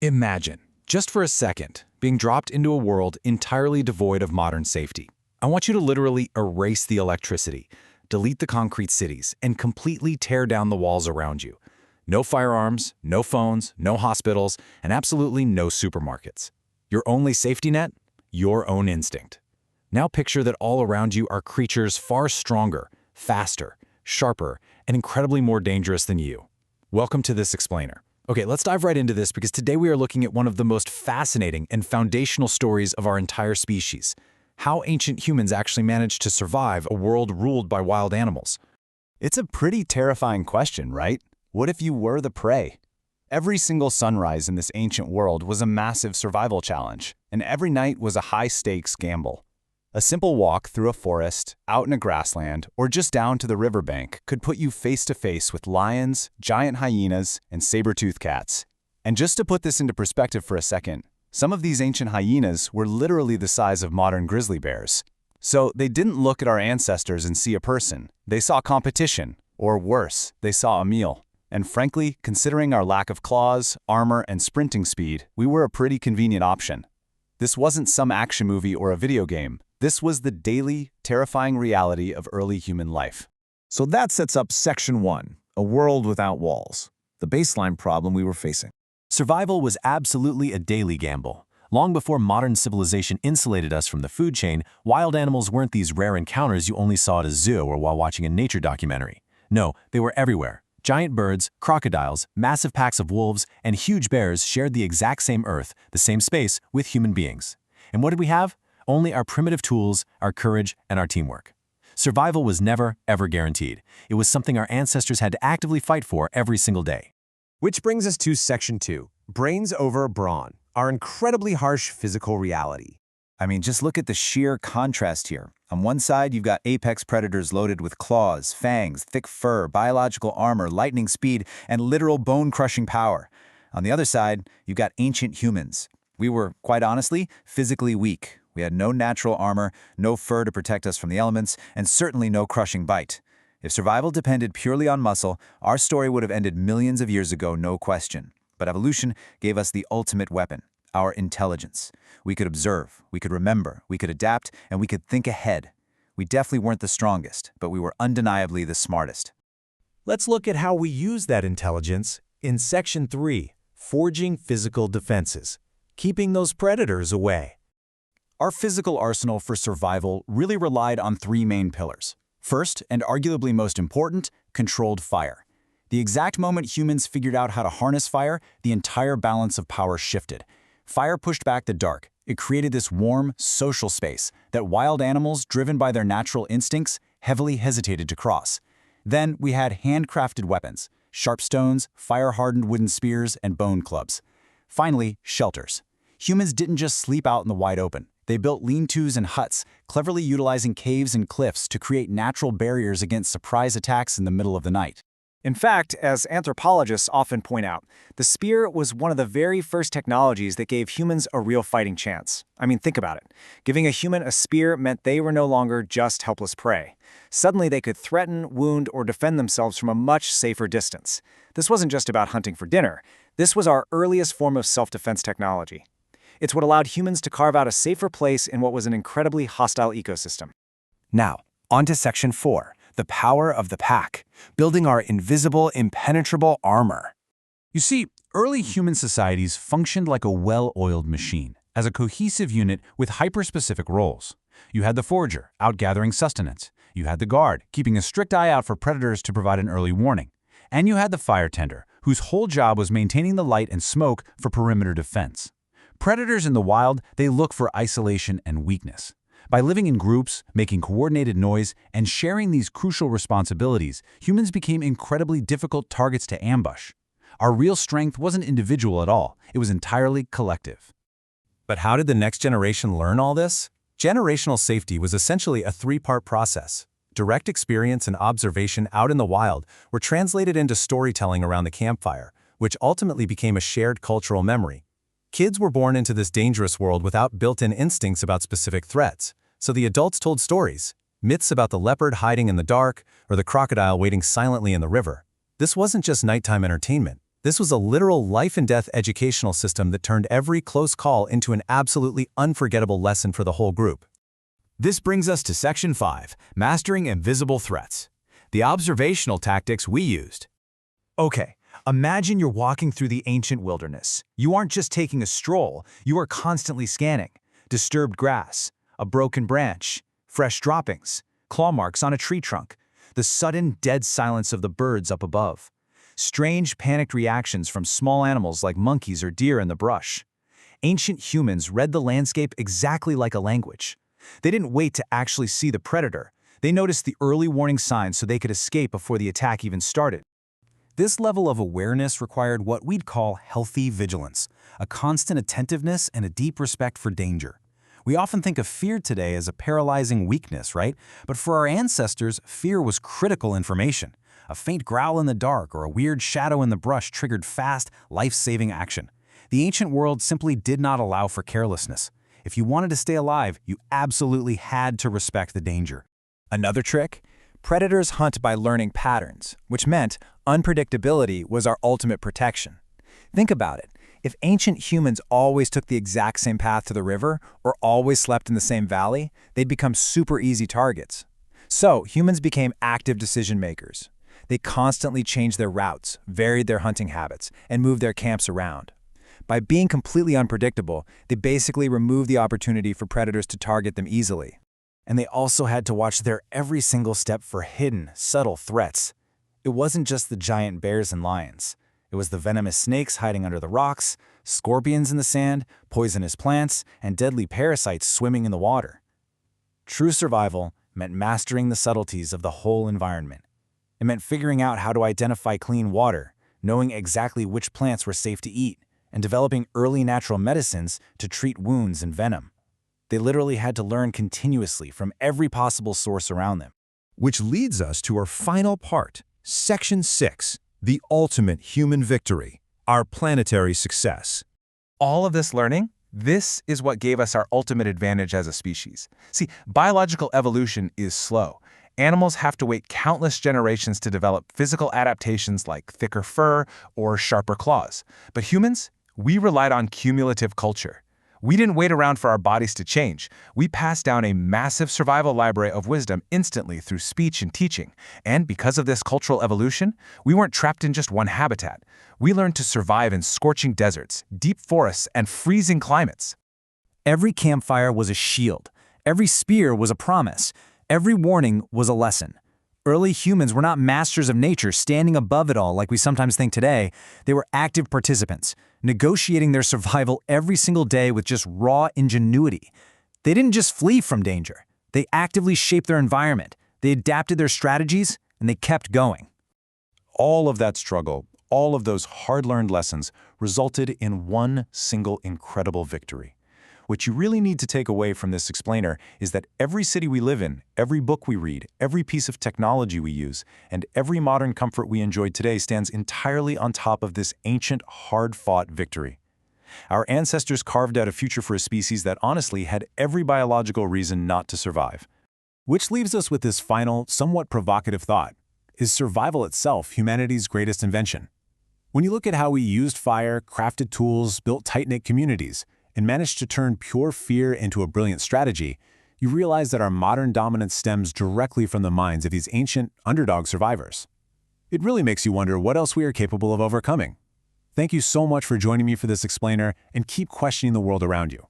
Imagine, just for a second, being dropped into a world entirely devoid of modern safety. I want you to literally erase the electricity, delete the concrete cities, and completely tear down the walls around you. No firearms, no phones, no hospitals, and absolutely no supermarkets. Your only safety net? Your own instinct. Now picture that all around you are creatures far stronger, faster, sharper, and incredibly more dangerous than you. Welcome to this explainer. Okay, let's dive right into this because today we are looking at one of the most fascinating and foundational stories of our entire species. How ancient humans actually managed to survive a world ruled by wild animals. It's a pretty terrifying question, right? What if you were the prey? Every single sunrise in this ancient world was a massive survival challenge, and every night was a high-stakes gamble. A simple walk through a forest, out in a grassland, or just down to the riverbank could put you face-to-face with lions, giant hyenas, and saber-toothed cats. And just to put this into perspective for a second, some of these ancient hyenas were literally the size of modern grizzly bears. So they didn't look at our ancestors and see a person. They saw competition, or worse, they saw a meal. And frankly, considering our lack of claws, armor, and sprinting speed, we were a pretty convenient option. This wasn't some action movie or a video game. This was the daily, terrifying reality of early human life. So that sets up Section 1, a world without walls, the baseline problem we were facing. Survival was absolutely a daily gamble. Long before modern civilization insulated us from the food chain, wild animals weren't these rare encounters you only saw at a zoo or while watching a nature documentary. No, they were everywhere. Giant birds, crocodiles, massive packs of wolves, and huge bears shared the exact same earth, the same space, with human beings. And what did we have? Only our primitive tools, our courage, and our teamwork. Survival was never, ever guaranteed. It was something our ancestors had to actively fight for every single day. Which brings us to Section 2, brains over brawn, our incredibly harsh physical reality. I mean, just look at the sheer contrast here. On one side, you've got apex predators loaded with claws, fangs, thick fur, biological armor, lightning speed, and literal bone-crushing power. On the other side, you've got ancient humans. We were, quite honestly, physically weak. We had no natural armor, no fur to protect us from the elements, and certainly no crushing bite. If survival depended purely on muscle, our story would have ended millions of years ago, no question. But evolution gave us the ultimate weapon, our intelligence. We could observe, we could remember, we could adapt, and we could think ahead. We definitely weren't the strongest, but we were undeniably the smartest. Let's look at how we use that intelligence in Section 3, forging physical defenses, keeping those predators away. Our physical arsenal for survival really relied on three main pillars. First, and arguably most important, controlled fire. The exact moment humans figured out how to harness fire, the entire balance of power shifted. Fire pushed back the dark. It created this warm, social space that wild animals, driven by their natural instincts, heavily hesitated to cross. Then we had handcrafted weapons, sharp stones, fire-hardened wooden spears, and bone clubs. Finally, shelters. Humans didn't just sleep out in the wide open. They built lean-tos and huts, cleverly utilizing caves and cliffs to create natural barriers against surprise attacks in the middle of the night. In fact, as anthropologists often point out, the spear was one of the very first technologies that gave humans a real fighting chance. I mean, think about it. Giving a human a spear meant they were no longer just helpless prey. Suddenly, they could threaten, wound, or defend themselves from a much safer distance. This wasn't just about hunting for dinner. This was our earliest form of self-defense technology. It's what allowed humans to carve out a safer place in what was an incredibly hostile ecosystem. Now, on to Section 4, the power of the pack, building our invisible, impenetrable armor. You see, early human societies functioned like a well-oiled machine, as a cohesive unit with hyper-specific roles. You had the forger, out gathering sustenance. You had the guard, keeping a strict eye out for predators to provide an early warning. And you had the fire tender, whose whole job was maintaining the light and smoke for perimeter defense. Predators in the wild, they look for isolation and weakness. By living in groups, making coordinated noise, and sharing these crucial responsibilities, humans became incredibly difficult targets to ambush. Our real strength wasn't individual at all, it was entirely collective. But how did the next generation learn all this? Generational safety was essentially a three-part process. Direct experience and observation out in the wild were translated into storytelling around the campfire, which ultimately became a shared cultural memory. Kids were born into this dangerous world without built-in instincts about specific threats, so the adults told stories, myths about the leopard hiding in the dark or the crocodile waiting silently in the river. This wasn't just nighttime entertainment, This was a literal life-and-death educational system that turned every close call into an absolutely unforgettable lesson for the whole group. This brings us to Section 5, Mastering Invisible Threats. The observational tactics we used. Okay, imagine you're walking through the ancient wilderness. You aren't just taking a stroll, you are constantly scanning. Disturbed grass, a broken branch, fresh droppings, claw marks on a tree trunk, the sudden dead silence of the birds up above. Strange, panicked reactions from small animals like monkeys or deer in the brush. Ancient humans read the landscape exactly like a language. They didn't wait to actually see the predator. They noticed the early warning signs so they could escape before the attack even started. This level of awareness required what we'd call healthy vigilance, a constant attentiveness and a deep respect for danger. We often think of fear today as a paralyzing weakness, right? But for our ancestors, fear was critical information. A faint growl in the dark or a weird shadow in the brush triggered fast, life-saving action. The ancient world simply did not allow for carelessness. If you wanted to stay alive, you absolutely had to respect the danger. Another trick? Predators hunt by learning patterns, which meant unpredictability was our ultimate protection. Think about it. If ancient humans always took the exact same path to the river or always slept in the same valley, they'd become super easy targets. So humans became active decision makers. They constantly changed their routes, varied their hunting habits, and moved their camps around. By being completely unpredictable, they basically removed the opportunity for predators to target them easily. And they also had to watch their every single step for hidden, subtle threats. It wasn't just the giant bears and lions. It was the venomous snakes hiding under the rocks, scorpions in the sand, poisonous plants, and deadly parasites swimming in the water. True survival meant mastering the subtleties of the whole environment. It meant figuring out how to identify clean water, knowing exactly which plants were safe to eat, and developing early natural medicines to treat wounds and venom. They literally had to learn continuously from every possible source around them. Which leads us to our final part, Section 6, the ultimate human victory, our planetary success. All of this learning, this is what gave us our ultimate advantage as a species. See, biological evolution is slow. Animals have to wait countless generations to develop physical adaptations like thicker fur or sharper claws. But humans, we relied on cumulative culture. We didn't wait around for our bodies to change. We passed down a massive survival library of wisdom instantly through speech and teaching. And because of this cultural evolution, we weren't trapped in just one habitat. We learned to survive in scorching deserts, deep forests, and freezing climates. Every campfire was a shield. Every spear was a promise. Every warning was a lesson. Early humans were not masters of nature standing above it all like we sometimes think today. They were active participants, negotiating their survival every single day with just raw ingenuity. They didn't just flee from danger. They actively shaped their environment. They adapted their strategies, and they kept going. All of that struggle, all of those hard-learned lessons resulted in one single incredible victory. What you really need to take away from this explainer is that every city we live in, every book we read, every piece of technology we use, and every modern comfort we enjoy today stands entirely on top of this ancient, hard-fought victory. Our ancestors carved out a future for a species that honestly had every biological reason not to survive. Which leaves us with this final, somewhat provocative thought. Is survival itself humanity's greatest invention? When you look at how we used fire, crafted tools, built tight-knit communities, and managed to turn pure fear into a brilliant strategy, you realize that our modern dominance stems directly from the minds of these ancient underdog survivors. It really makes you wonder what else we are capable of overcoming. Thank you so much for joining me for this explainer, and keep questioning the world around you.